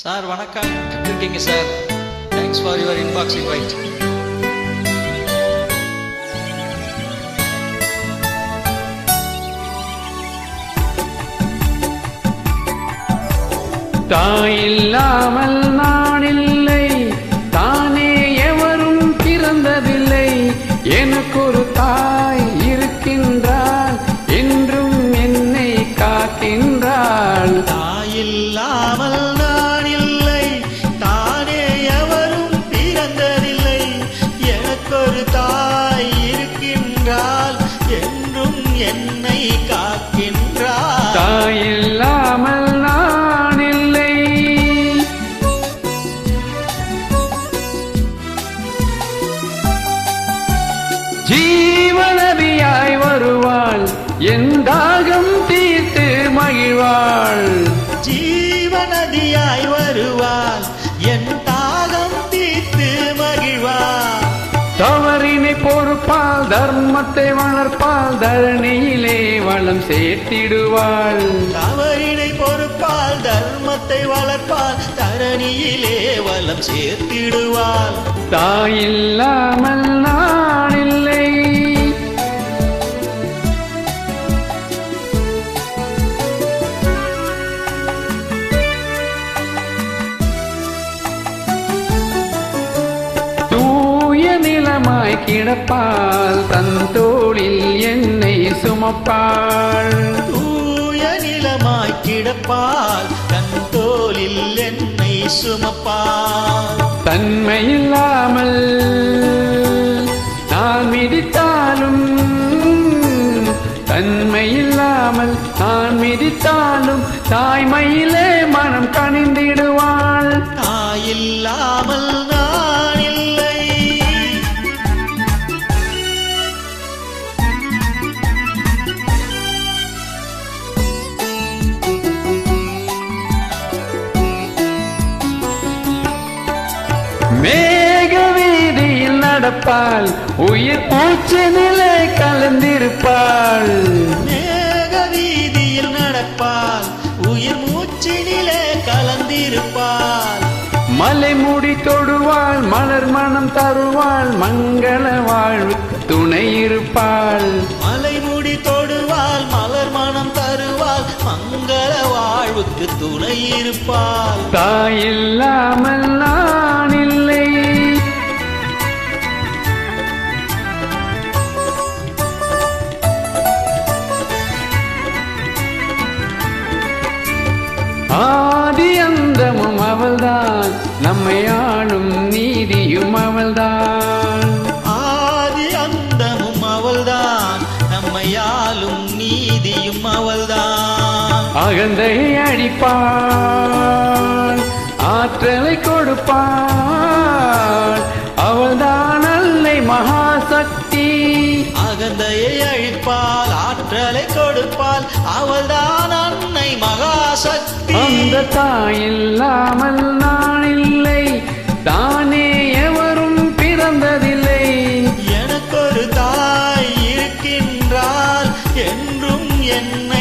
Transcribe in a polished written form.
Sir வணக்கம், எப்படி இருக்கீங்க sir? Thanks for your inbox invite. தாயில்லாமல் நான் இல்லை, தானே எவரும் பிறந்ததில்லை. எனக்கொரு தாய் இருக்கின்றாள், என்றும் என்னை காக்கின்றாள். தாயில்லாமல் நான் இல்லை, தானே எவரும் பிறந்ததில்லை. எனக்கொரு தாய் இருக்கின்றாள், என்றும் என்னை காக்கின்றாள். தாயில்லாமல் நான் இல்லை. ஜீவநதியாய் வருவாள், என் தாகம் தீர்த்து மகிழ்வாள். ஜீவநதியாய் வருவாள், என் தாகம் தீர்த்து மகிழ்வாள். தவறினை பொறுப்பால், தர்மத்தை வளர்ப்பால், தரணியிலே வளம் சேர்த்திடுவாள். தவறினை பொறுப்பால், தர்மத்தை வளர்ப்பால், தரணியிலே வளம் சேர்த்திடுவாள். தாயில்லாமல் நான் இல்லை. கிடப்பால், தன் தோளில் என்னை சுமப்பாள். தூய நிலமாய் கிடப்பால், தன் தோளில் என்னை சுமப்பாள். தன்மையில்லாமல் நான் மிதித்தாலும், தன்மையில்லாமல் நான் மிதித்தாலும், தாய்மையிலே மனம் கனிந்திடுவாள். தாயில்லாமல் நான் இல்லை. மேக வீதியில் நடப்பாள், உயிர் மூச்சு நிலை கலந்திருப்பாள். மேக வீதியில் நடப்பாள், உயிர் மூச்சினிலே கலந்திருப்பாள். மலை முடி தொடுவாள், மலர் மனம் தருவாள், மங்கள வாழ்வுக்கு துணை இருப்பாள். மலை முடி தொடுவாள், மலர் மனம் தருவாள், மங்கள வாழ்வுக்கு துணை இருப்பாள். தாயில்லாமல் நான் இல்லை. ஆதி அந்தமும் அவள்தான், நம்மை ஆளும் நீதியும் அவள்தான். ஆதி அந்தமும் அவள்தான், நம்மையாலும் நீதியும் அவள்தான். அகந்தை அழிப்பாள், ஆற்றலை கொடுப்பாள், அவள்தான் அல்லை மகாசக்தி. அகந்தையை அழிப்பாள், ஆற்றலை கொடுப்பாள், அவள்தான் அன்னை மகாசக்தி. அந்த தாயில்லாமல் நான் இல்லை, தானே எவரும் பிறந்ததில்லை. எனக்கொரு தாய் இருக்கின்றாள், என்றும் என்னை